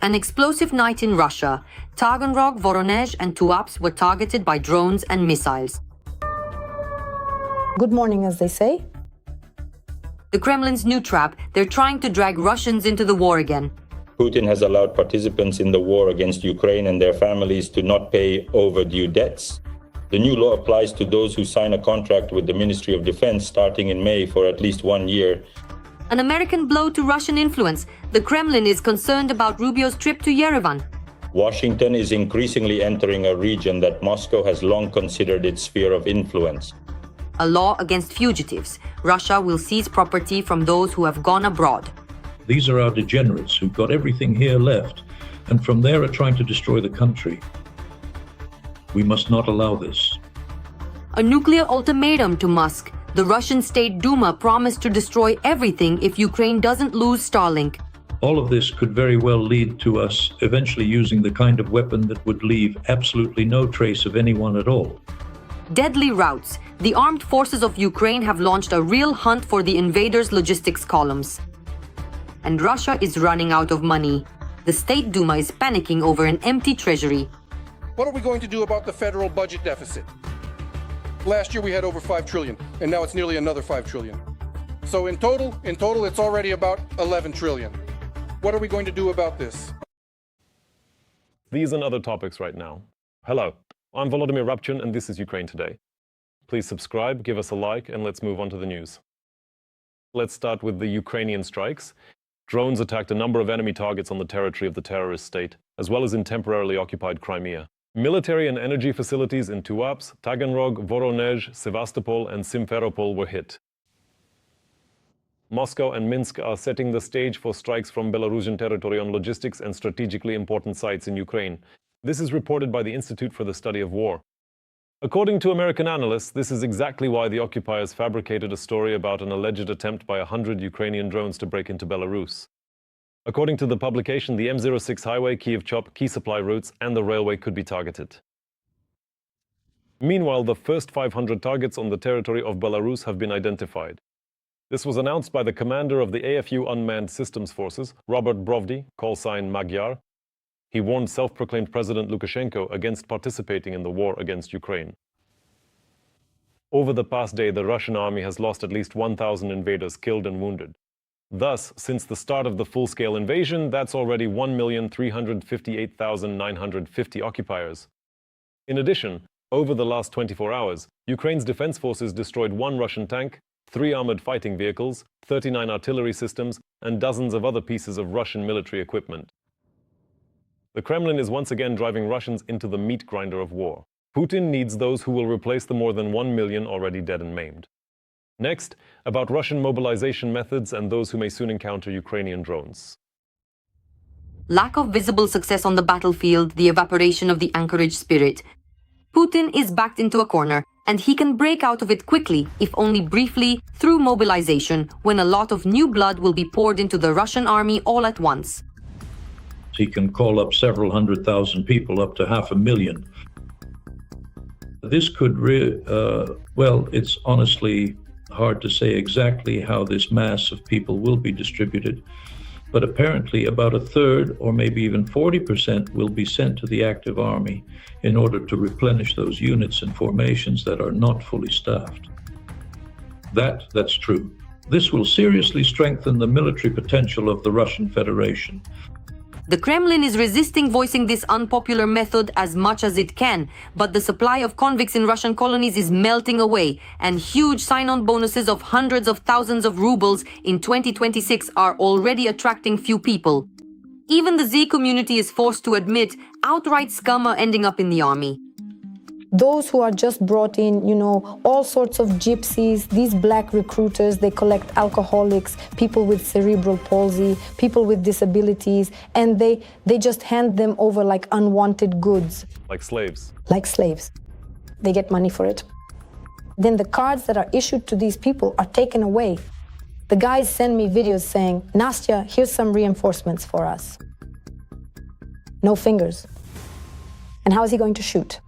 An explosive night in Russia. Taganrog, Voronezh, and Tuapse were targeted by drones and missiles. Good morning, as they say. The Kremlin's new trap, they're trying to drag Russians into the war again. Putin has allowed participants in the war against Ukraine and their families to not pay overdue debts. The new law applies to those who sign a contract with the Ministry of Defense starting in May for at least 1 year. An American blow to Russian influence. The Kremlin is concerned about Rubio's trip to Yerevan. Washington is increasingly entering a region that Moscow has long considered its sphere of influence. A law against fugitives. Russia will seize property from those who have gone abroad. These are our degenerates who've got everything here left, and from there are trying to destroy the country. We must not allow this. A nuclear ultimatum to Musk. The Russian State Duma promised to destroy everything if Ukraine doesn't lose Starlink. All of this could very well lead to us eventually using the kind of weapon that would leave absolutely no trace of anyone at all. Deadly routes. The armed forces of Ukraine have launched a real hunt for the invaders' logistics columns. And Russia is running out of money. The State Duma is panicking over an empty treasury. What are we going to do about the federal budget deficit? Last year we had over 5 trillion, and now it's nearly another 5 trillion. So in total, it's already about 11 trillion. What are we going to do about this? These and other topics right now. Hello, I'm Volodymyr Rabchyn, and this is Ukraine Today. Please subscribe, give us a like, and let's move on to the news. Let's start with the Ukrainian strikes. Drones attacked a number of enemy targets on the territory of the terrorist state, as well as in temporarily occupied Crimea. Military and energy facilities in Tuapse, Taganrog, Voronezh, Sevastopol, and Simferopol were hit. Moscow and Minsk are setting the stage for strikes from Belarusian territory on logistics and strategically important sites in Ukraine. This is reported by the Institute for the Study of War. According to American analysts, this is exactly why the occupiers fabricated a story about an alleged attempt by 100 Ukrainian drones to break into Belarus. According to the publication, the M06 highway, Kyiv-Chop, key supply routes, and the railway could be targeted. Meanwhile, the first 500 targets on the territory of Belarus have been identified. This was announced by the commander of the AFU Unmanned Systems Forces, Robert Brovdy, call sign Magyar. He warned self-proclaimed President Lukashenko against participating in the war against Ukraine. Over the past day, the Russian army has lost at least 1,000 invaders killed and wounded. Thus, since the start of the full-scale invasion, that's already 1,358,950 occupiers. In addition, over the last 24 hours, Ukraine's defense forces destroyed 1 Russian tank, 3 armored fighting vehicles, 39 artillery systems, and dozens of other pieces of Russian military equipment. The Kremlin is once again driving Russians into the meat grinder of war. Putin needs those who will replace the more than 1 million already dead and maimed. Next, about Russian mobilization methods and those who may soon encounter Ukrainian drones. Lack of visible success on the battlefield, the evaporation of the Anchorage spirit. Putin is backed into a corner, and he can break out of it quickly, if only briefly, through mobilization, when a lot of new blood will be poured into the Russian army all at once. He can call up several 100,000 people, up to 500,000. This could well, it's honestly hard to say exactly how this mass of people will be distributed, but apparently about 1/3 or maybe even 40% will be sent to the active army in order to replenish those units and formations that are not fully staffed. That's true. This will seriously strengthen the military potential of the Russian Federation. The Kremlin is resisting voicing this unpopular method as much as it can, but the supply of convicts in Russian colonies is melting away, and huge sign-on bonuses of hundreds of thousands of rubles in 2026 are already attracting few people. Even the Z community is forced to admit outright scum are ending up in the army. Those who are just brought in, all sorts of gypsies, these black recruiters, they collect alcoholics, people with cerebral palsy, people with disabilities, and they just hand them over like unwanted goods. Like slaves. Like slaves. They get money for it. Then the cards that are issued to these people are taken away. The guys send me videos saying, Nastya, here's some reinforcements for us. No fingers. And how is he going to shoot?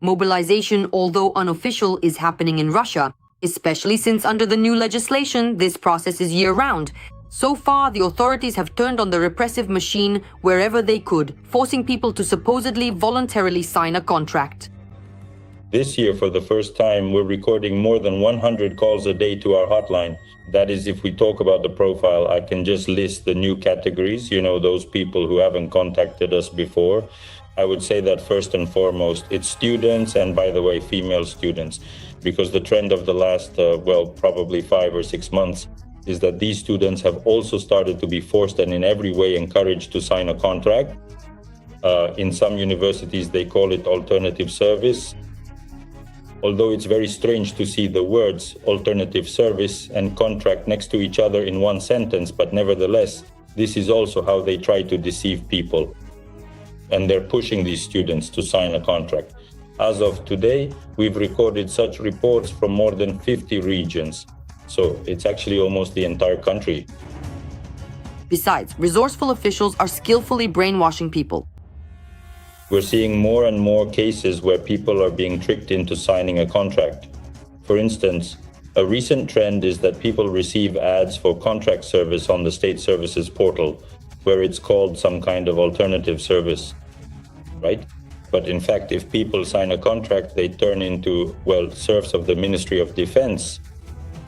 Mobilization, although unofficial, is happening in Russia, especially since under the new legislation, this process is year-round. So far, the authorities have turned on the repressive machine wherever they could, forcing people to supposedly voluntarily sign a contract. This year, for the first time, we're recording more than 100 calls a day to our hotline. That is, if we talk about the profile, I can just list the new categories, those people who haven't contacted us before. I would say that first and foremost, it's students, and by the way, female students, because the trend of the last, probably 5 or 6 months is that these students have also started to be forced and in every way encouraged to sign a contract. In some universities, they call it alternative service. Although it's very strange to see the words alternative service and contract next to each other in one sentence, but nevertheless, this is also how they try to deceive people. And they're pushing these students to sign a contract. As of today, we've recorded such reports from more than 50 regions. So it's actually almost the entire country. Besides, resourceful officials are skillfully brainwashing people. We're seeing more and more cases where people are being tricked into signing a contract. For instance, a recent trend is that people receive ads for contract service on the state services portal, where it's called some kind of alternative service, right? But in fact, if people sign a contract, they turn into, serfs of the Ministry of Defense.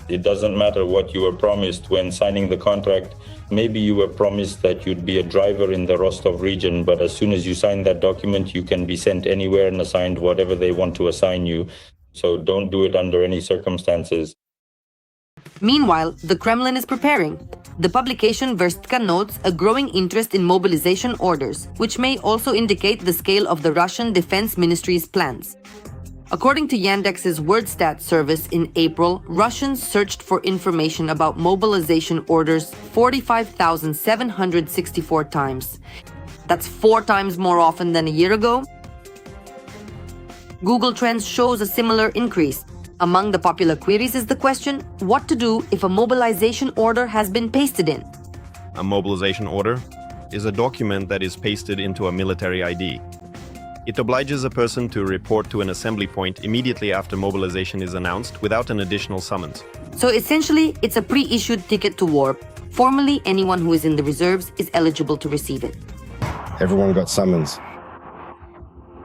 It doesn't matter what you were promised when signing the contract. Maybe you were promised that you'd be a driver in the Rostov region, but as soon as you sign that document, you can be sent anywhere and assigned whatever they want to assign you. So don't do it under any circumstances. Meanwhile, the Kremlin is preparing. The publication Verstka notes a growing interest in mobilization orders, which may also indicate the scale of the Russian Defense Ministry's plans. According to Yandex's WordStat service in April, Russians searched for information about mobilization orders 45,764 times. That's 4 times more often than a year ago. Google Trends shows a similar increase. Among the popular queries is the question, what to do if a mobilization order has been pasted in? A mobilization order is a document that is pasted into a military ID. It obliges a person to report to an assembly point immediately after mobilization is announced without an additional summons. So essentially, it's a pre-issued ticket to war. Formally, anyone who is in the reserves is eligible to receive it. Everyone got summons.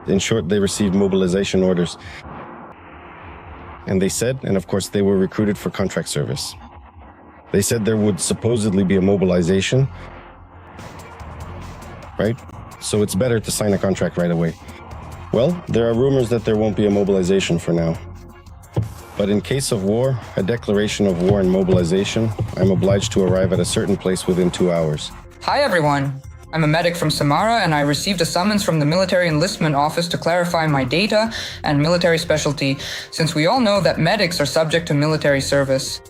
In short, they received mobilization orders. And they said, and of course they were recruited for contract service. They said there would supposedly be a mobilization, right? So it's better to sign a contract right away. Well, there are rumors that there won't be a mobilization for now. But in case of war, a declaration of war and mobilization, I'm obliged to arrive at a certain place within 2 hours. Hi everyone! I'm a medic from Samara and I received a summons from the military enlistment office to clarify my data and military specialty, since we all know that medics are subject to military service.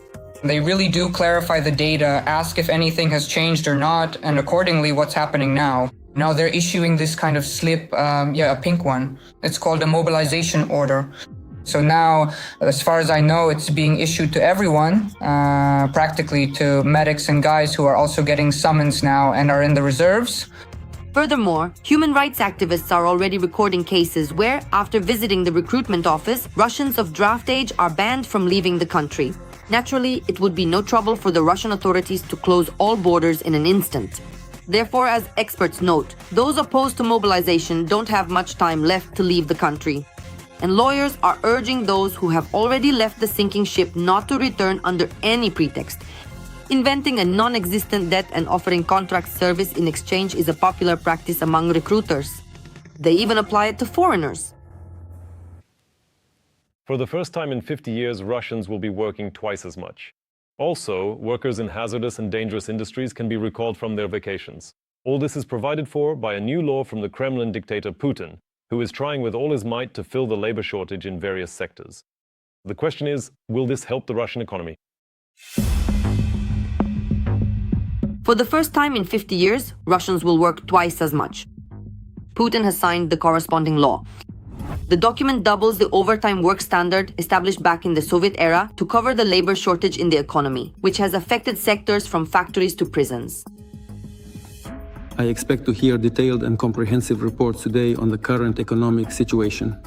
They really do clarify the data, ask if anything has changed or not, and accordingly what's happening now. Now they're issuing this kind of slip, a pink one. It's called a mobilization order. So now, as far as I know, it's being issued to everyone, practically to medics and guys who are also getting summons now and are in the reserves. Furthermore, human rights activists are already recording cases where, after visiting the recruitment office, Russians of draft age are banned from leaving the country. Naturally, it would be no trouble for the Russian authorities to close all borders in an instant. Therefore, as experts note, those opposed to mobilization don't have much time left to leave the country. And lawyers are urging those who have already left the sinking ship not to return under any pretext. Inventing a non-existent debt and offering contract service in exchange is a popular practice among recruiters. They even apply it to foreigners. For the first time in 50 years, Russians will be working twice as much. Also, workers in hazardous and dangerous industries can be recalled from their vacations. All this is provided for by a new law from the Kremlin dictator Putin, who is trying with all his might to fill the labor shortage in various sectors. The question is, will this help the Russian economy? For the first time in 50 years, Russians will work twice as much. Putin has signed the corresponding law. The document doubles the overtime work standard established back in the Soviet era to cover the labor shortage in the economy, which has affected sectors from factories to prisons. I expect to hear detailed and comprehensive reports today on the current economic situation,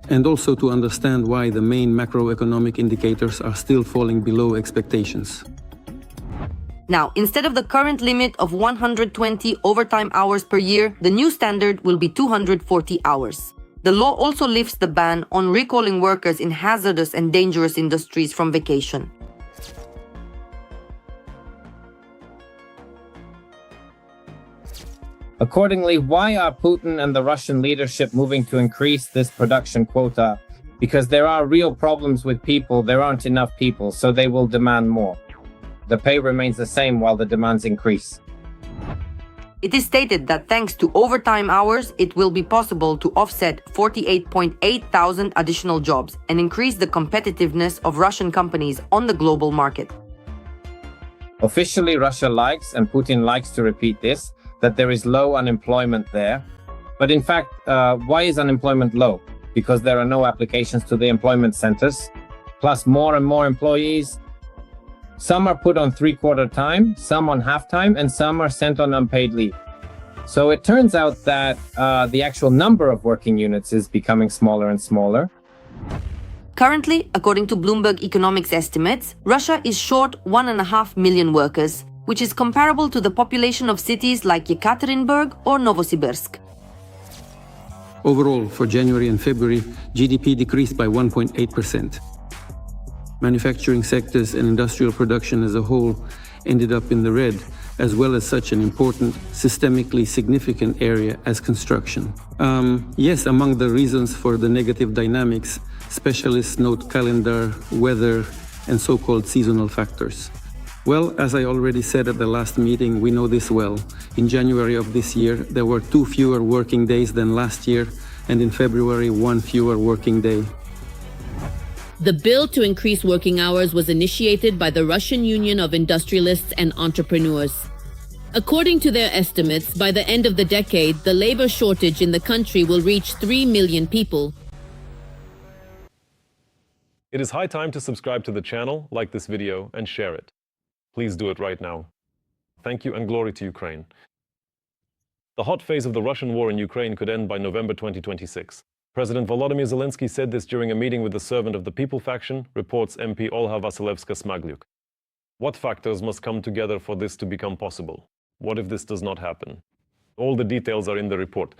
and also to understand why the main macroeconomic indicators are still falling below expectations. Now, instead of the current limit of 120 overtime hours per year, the new standard will be 240 hours. The law also lifts the ban on recalling workers in hazardous and dangerous industries from vacation. Accordingly, why are Putin and the Russian leadership moving to increase this production quota? Because there are real problems with people, there aren't enough people, so they will demand more. The pay remains the same while the demands increase. It is stated that thanks to overtime hours, it will be possible to offset 48.8 thousand additional jobs and increase the competitiveness of Russian companies on the global market. Officially, Russia likes, and Putin likes to repeat this, that there is low unemployment there. But in fact, why is unemployment low? Because there are no applications to the employment centers, plus more and more employees. Some are put on three-quarter time, some on half-time, and some are sent on unpaid leave. So it turns out that the actual number of working units is becoming smaller and smaller. Currently, according to Bloomberg Economics estimates, Russia is short 1.5 million workers, which is comparable to the population of cities like Yekaterinburg or Novosibirsk. Overall, for January and February, GDP decreased by 1.8%. Manufacturing sectors and industrial production as a whole ended up in the red, as well as such an important, systemically significant area as construction. Yes, among the reasons for the negative dynamics, specialists note calendar, weather, and so-called seasonal factors. Well, as I already said at the last meeting, we know this well. In January of this year, there were 2 fewer working days than last year, and in February, 1 fewer working day. The bill to increase working hours was initiated by the Russian Union of Industrialists and Entrepreneurs. According to their estimates, by the end of the decade, the labor shortage in the country will reach 3 million people. It is high time to subscribe to the channel, like this video, and share it. Please do it right now. Thank you and glory to Ukraine. The hot phase of the Russian war in Ukraine could end by November 2026. President Volodymyr Zelensky said this during a meeting with the Servant of the People faction, reports MP Olha Vasilevska-Smagliuk. What factors must come together for this to become possible? What if this does not happen? All the details are in the report.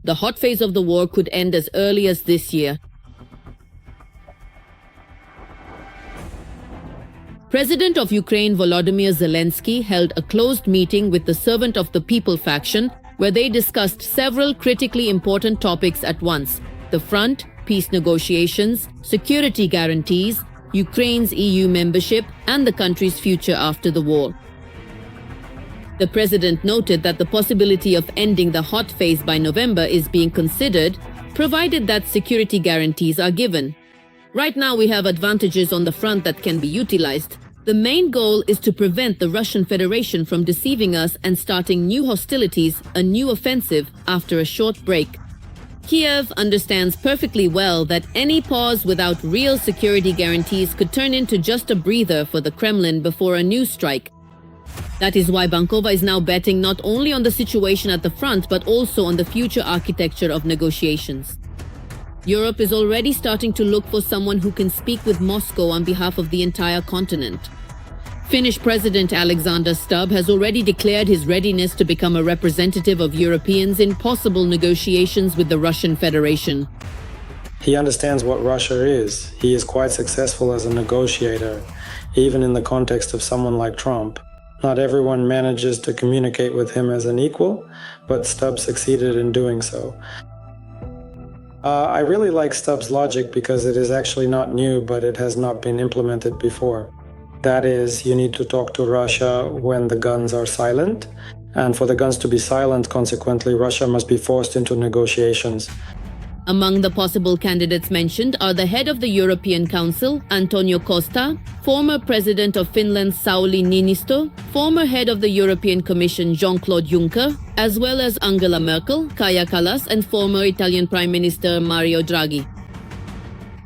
The hot phase of the war could end as early as this year. President of Ukraine Volodymyr Zelensky held a closed meeting with the Servant of the People faction where they discussed several critically important topics at once: the front, peace negotiations, security guarantees, Ukraine's EU membership, and the country's future after the war. The president noted that the possibility of ending the hot phase by November is being considered, provided that security guarantees are given. Right now we have advantages on the front that can be utilized. The main goal is to prevent the Russian Federation from deceiving us and starting new hostilities, a new offensive, after a short break. Kiev understands perfectly well that any pause without real security guarantees could turn into just a breather for the Kremlin before a new strike. That is why Bankova is now betting not only on the situation at the front but also on the future architecture of negotiations. Europe is already starting to look for someone who can speak with Moscow on behalf of the entire continent. Finnish President Alexander Stubb has already declared his readiness to become a representative of Europeans in possible negotiations with the Russian Federation. He understands what Russia is. He is quite successful as a negotiator, even in the context of someone like Trump. Not everyone manages to communicate with him as an equal, but Stubb succeeded in doing so. I really like Stubb's logic because it is actually not new, but it has not been implemented before. That is, you need to talk to Russia when the guns are silent, and for the guns to be silent, consequently, Russia must be forced into negotiations. Among the possible candidates mentioned are the head of the European Council, Antonio Costa, former president of Finland, Sauli Niinistö, former head of the European Commission, Jean-Claude Juncker, as well as Angela Merkel, Kaja Kallas, and former Italian Prime Minister Mario Draghi.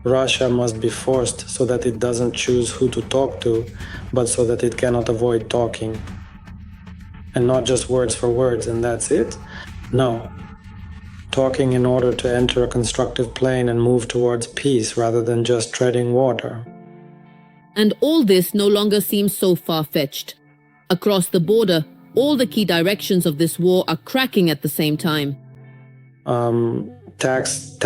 Russia must be forced so that it doesn't choose who to talk to, but so that it cannot avoid talking. And not just words for words and that's it. No. Talking in order to enter a constructive plane and move towards peace rather than just treading water. And all this no longer seems so far-fetched. Across the border, all the key directions of this war are cracking at the same time. Taxes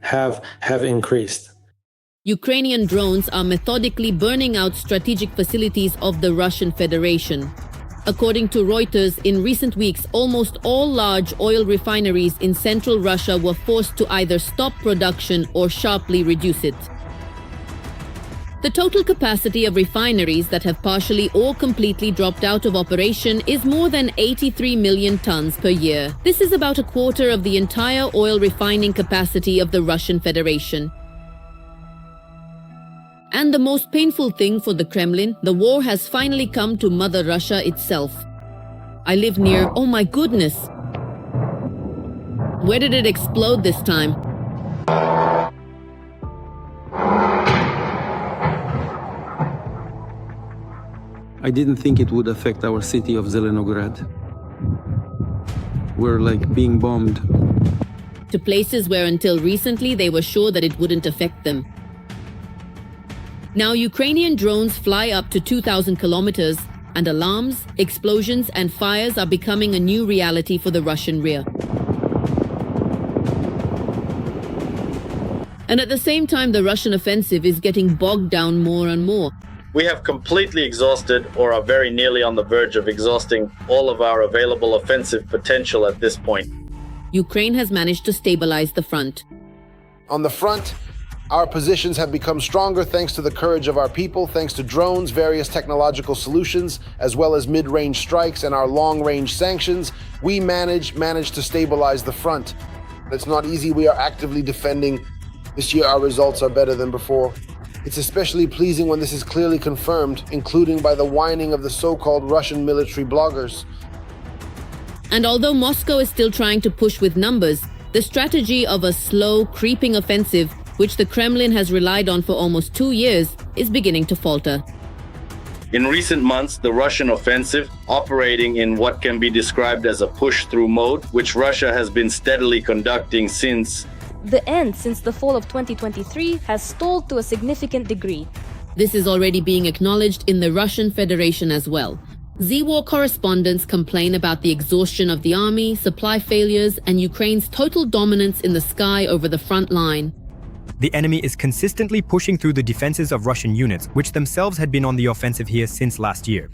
have increased. Ukrainian drones are methodically burning out strategic facilities of the Russian Federation. According to Reuters, in recent weeks, almost all large oil refineries in central Russia were forced to either stop production or sharply reduce it. The total capacity of refineries that have partially or completely dropped out of operation is more than 83 million tons per year. This is about a quarter of the entire oil refining capacity of the Russian Federation. And the most painful thing for the Kremlin, the war has finally come to Mother Russia itself. I live near, oh my goodness! Where did it explode this time? I didn't think it would affect our city of Zelenograd. We're like being bombed. To places where until recently they were sure that it wouldn't affect them. Now Ukrainian drones fly up to 2,000 kilometers, and alarms, explosions and fires are becoming a new reality for the Russian rear. And at the same time, the Russian offensive is getting bogged down more and more. We have completely exhausted, or are very nearly on the verge of exhausting, all of our available offensive potential at this point. Ukraine has managed to stabilize the front. On the front, our positions have become stronger thanks to the courage of our people, thanks to drones, various technological solutions, as well as mid-range strikes and our long-range sanctions. We managed to stabilize the front. It's not easy. We are actively defending. This year, our results are better than before. It's especially pleasing when this is clearly confirmed, including by the whining of the so-called Russian military bloggers. And although Moscow is still trying to push with numbers, the strategy of a slow, creeping offensive, which the Kremlin has relied on for almost 2 years, is beginning to falter. In recent months, the Russian offensive, operating in what can be described as a push-through mode, which Russia has been steadily conducting since the fall of 2023, has stalled to a significant degree. This is already being acknowledged in the Russian Federation as well. Z-War correspondents complain about the exhaustion of the army, supply failures, and Ukraine's total dominance in the sky over the front line. The enemy is consistently pushing through the defenses of Russian units, which themselves had been on the offensive here since last year.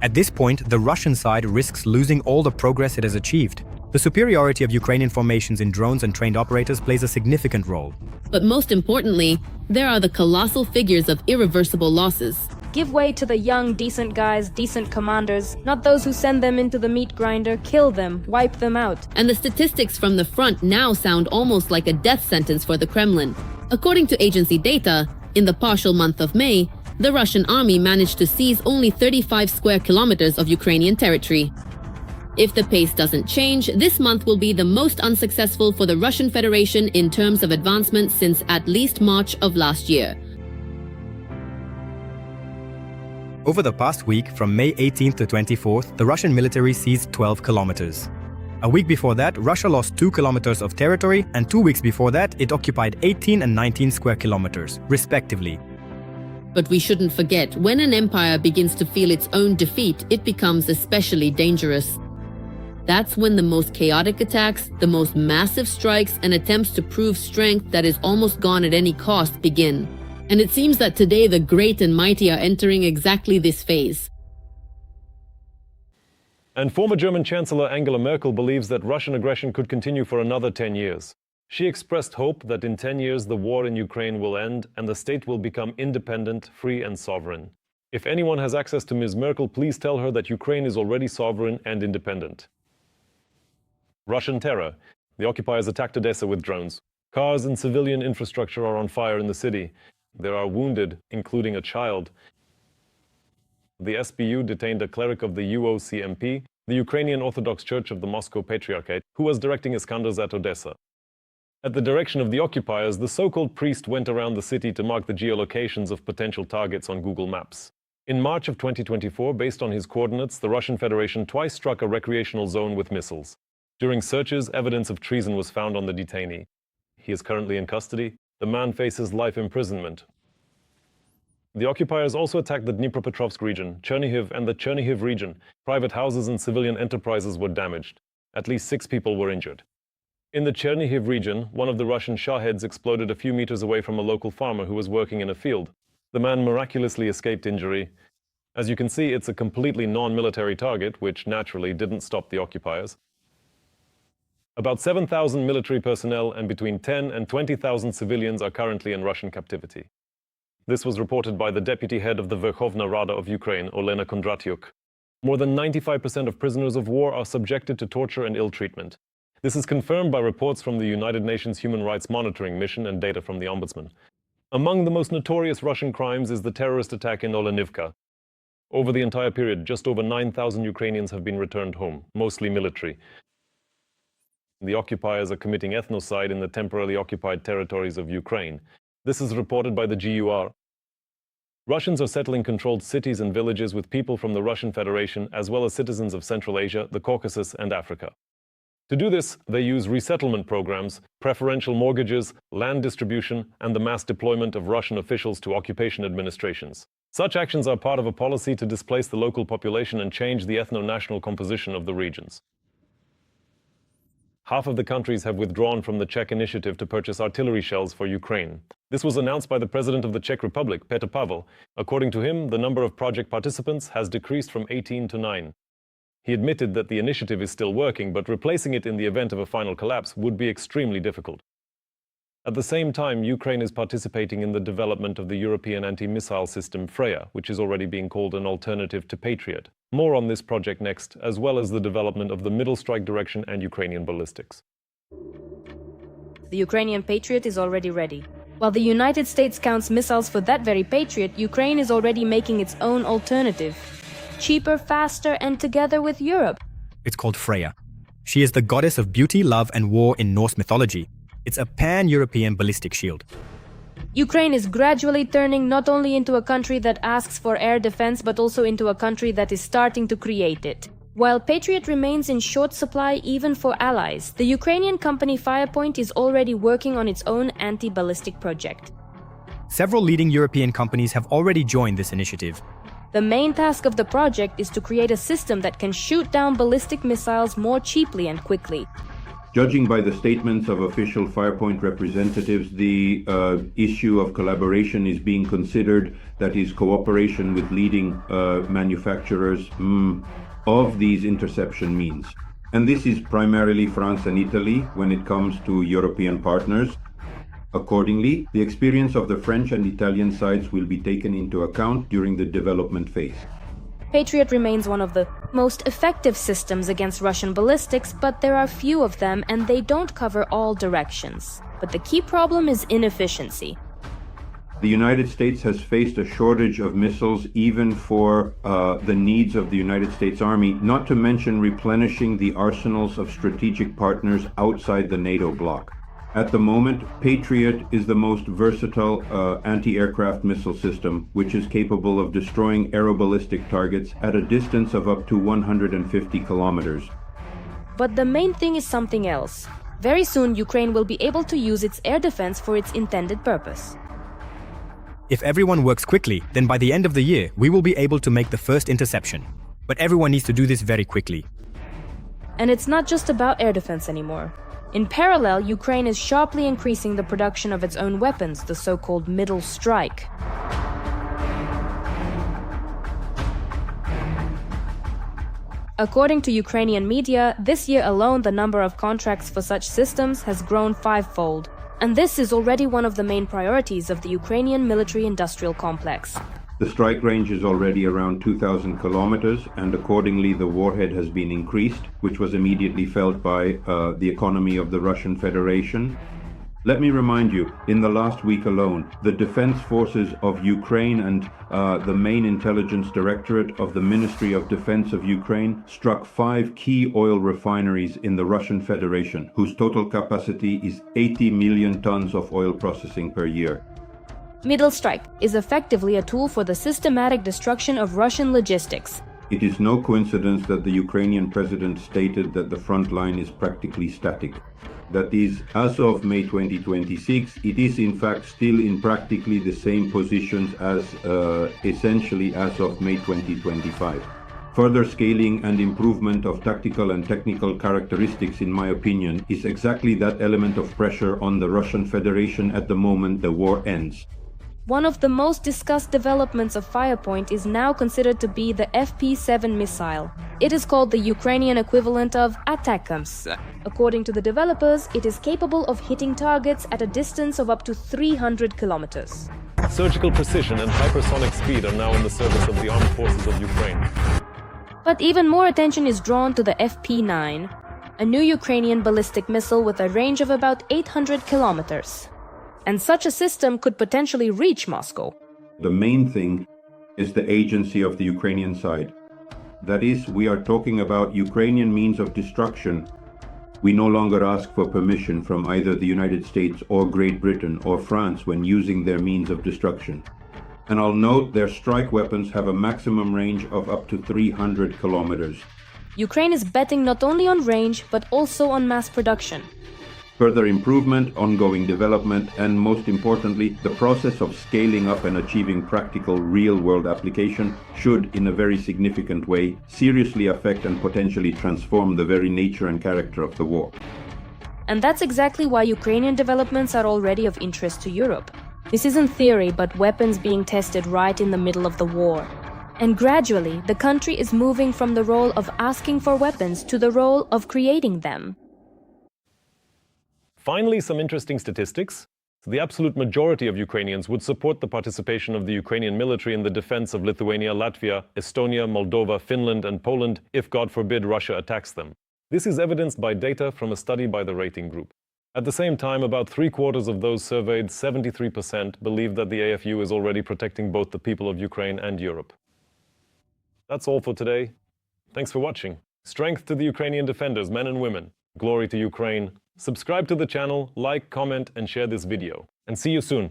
At this point, the Russian side risks losing all the progress it has achieved. The superiority of Ukrainian formations in drones and trained operators plays a significant role. But most importantly, there are the colossal figures of irreversible losses. Give way to the young, decent guys, decent commanders, not those who send them into the meat grinder. Kill them, wipe them out. And the statistics from the front now sound almost like a death sentence for the Kremlin. According to agency data, in the partial month of May, the Russian army managed to seize only 35 square kilometers of Ukrainian territory. If the pace doesn't change, this month will be the most unsuccessful for the Russian Federation in terms of advancement since at least March of last year. Over the past week, from May 18th to 24th, the Russian military seized 12 kilometers. A week before that, Russia lost 2 kilometers of territory, and 2 weeks before that, it occupied 18 and 19 square kilometers, respectively. But we shouldn't forget, when an empire begins to feel its own defeat, it becomes especially dangerous. That's when the most chaotic attacks, the most massive strikes, and attempts to prove strength that is almost gone at any cost begin. And it seems that today the great and mighty are entering exactly this phase. And former German Chancellor Angela Merkel believes that Russian aggression could continue for another 10 years. She expressed hope that in 10 years the war in Ukraine will end and the state will become independent, free and sovereign. If anyone has access to Ms. Merkel, please tell her that Ukraine is already sovereign and independent. Russian terror. The occupiers attacked Odessa with drones. Cars and civilian infrastructure are on fire in the city. There are wounded, including a child. The SBU detained a cleric of the UOCMP, the Ukrainian Orthodox Church of the Moscow Patriarchate, who was directing Iskanders at Odessa. At the direction of the occupiers, the so-called priest went around the city to mark the geolocations of potential targets on Google Maps. In March of 2024, based on his coordinates, the Russian Federation twice struck a recreational zone with missiles. During searches, evidence of treason was found on the detainee. He is currently in custody. The man faces life imprisonment. The occupiers also attacked the Dnipropetrovsk region, Chernihiv, and the Chernihiv region. Private houses and civilian enterprises were damaged. At least 6 people were injured. In the Chernihiv region, one of the Russian Shaheds exploded a few meters away from a local farmer who was working in a field. The man miraculously escaped injury. As you can see, it's a completely non-military target, which naturally didn't stop the occupiers. About 7,000 military personnel and between 10 and 20,000 civilians are currently in Russian captivity. This was reported by the deputy head of the Verkhovna Rada of Ukraine, Olena Kondratyuk. More than 95% of prisoners of war are subjected to torture and ill treatment. This is confirmed by reports from the United Nations Human Rights Monitoring Mission and data from the Ombudsman. Among the most notorious Russian crimes is the terrorist attack in Olenivka. Over the entire period, just over 9,000 Ukrainians have been returned home, mostly military. The occupiers are committing ethnocide in the temporarily occupied territories of Ukraine. This is reported by the GUR. Russians are settling controlled cities and villages with people from the Russian Federation, as well as citizens of Central Asia, the Caucasus, and Africa. To do this, they use resettlement programs, preferential mortgages, land distribution, and the mass deployment of Russian officials to occupation administrations. Such actions are part of a policy to displace the local population and change the ethno-national composition of the regions. Half of the countries have withdrawn from the Czech initiative to purchase artillery shells for Ukraine. This was announced by the President of the Czech Republic, Petr Pavel. According to him, the number of project participants has decreased from 18 to 9. He admitted that the initiative is still working, but replacing it in the event of a final collapse would be extremely difficult. At the same time, Ukraine is participating in the development of the European anti-missile system Freya, which is already being called an alternative to Patriot. More on this project next, as well as the development of the Middle Strike Direction and Ukrainian ballistics. The Ukrainian Patriot is already ready. While the United States counts missiles for that very Patriot, Ukraine is already making its own alternative. Cheaper, faster, and together with Europe. It's called Freya. She is the goddess of beauty, love, and war in Norse mythology. It's a pan-European ballistic shield. Ukraine is gradually turning not only into a country that asks for air defense, but also into a country that is starting to create it. While Patriot remains in short supply even for allies, the Ukrainian company Firepoint is already working on its own anti-ballistic project. Several leading European companies have already joined this initiative. The main task of the project is to create a system that can shoot down ballistic missiles more cheaply and quickly. Judging by the statements of official Firepoint representatives, the issue of collaboration is being considered, that is cooperation with leading manufacturers of these interception means. And this is primarily France and Italy when it comes to European partners. Accordingly, the experience of the French and Italian sides will be taken into account during the development phase. Patriot remains one of the most effective systems against Russian ballistics, but there are few of them and they don't cover all directions. But the key problem is inefficiency. The United States has faced a shortage of missiles even for the needs of the United States Army, not to mention replenishing the arsenals of strategic partners outside the NATO bloc. At the moment, Patriot is the most versatile anti-aircraft missile system, which is capable of destroying aeroballistic targets at a distance of up to 150 kilometers. But the main thing is something else. Very soon, Ukraine will be able to use its air defense for its intended purpose. If everyone works quickly, then by the end of the year, we will be able to make the first interception. But everyone needs to do this very quickly. And it's not just about air defense anymore. In parallel, Ukraine is sharply increasing the production of its own weapons, the so-called Middle Strike. According to Ukrainian media, this year alone the number of contracts for such systems has grown 5-fold. And this is already one of the main priorities of the Ukrainian military-industrial complex. The strike range is already around 2,000 kilometers, and accordingly the warhead has been increased, which was immediately felt by the economy of the Russian Federation. Let me remind you, in the last week alone, the defense forces of Ukraine and the main intelligence directorate of the Ministry of Defense of Ukraine struck 5 key oil refineries in the Russian Federation, whose total capacity is 80 million tons of oil processing per year. Middle Strike is effectively a tool for the systematic destruction of Russian logistics. It is no coincidence that the Ukrainian president stated that the front line is practically static. That is, as of May 2026, it is in fact still in practically the same positions as essentially as of May 2025. Further scaling and improvement of tactical and technical characteristics, in my opinion, is exactly that element of pressure on the Russian Federation at the moment the war ends. One of the most discussed developments of Firepoint is now considered to be the FP7 missile. It is called the Ukrainian equivalent of ATACMS. According to the developers, it is capable of hitting targets at a distance of up to 300 kilometers. Surgical precision and hypersonic speed are now in the service of the armed forces of Ukraine. But even more attention is drawn to the FP9, a new Ukrainian ballistic missile with a range of about 800 kilometers. And such a system could potentially reach Moscow. The main thing is the agency of the Ukrainian side. That is, we are talking about Ukrainian means of destruction. We no longer ask for permission from either the United States or Great Britain or France when using their means of destruction. And I'll note their strike weapons have a maximum range of up to 300 kilometers. Ukraine is betting not only on range, but also on mass production. Further improvement, ongoing development, and most importantly, the process of scaling up and achieving practical, real-world application should, in a very significant way, seriously affect and potentially transform the very nature and character of the war. And that's exactly why Ukrainian developments are already of interest to Europe. This isn't theory, but weapons being tested right in the middle of the war. And gradually, the country is moving from the role of asking for weapons to the role of creating them. Finally, some interesting statistics. The absolute majority of Ukrainians would support the participation of the Ukrainian military in the defense of Lithuania, Latvia, Estonia, Moldova, Finland, and Poland if, God forbid, Russia attacks them. This is evidenced by data from a study by the Rating Group. At the same time, about 3/4 of those surveyed, 73%, believe that the AFU is already protecting both the people of Ukraine and Europe. That's all for today. Thanks for watching. Strength to the Ukrainian defenders, men and women. Glory to Ukraine. Subscribe to the channel, like, comment, and share this video. And see you soon.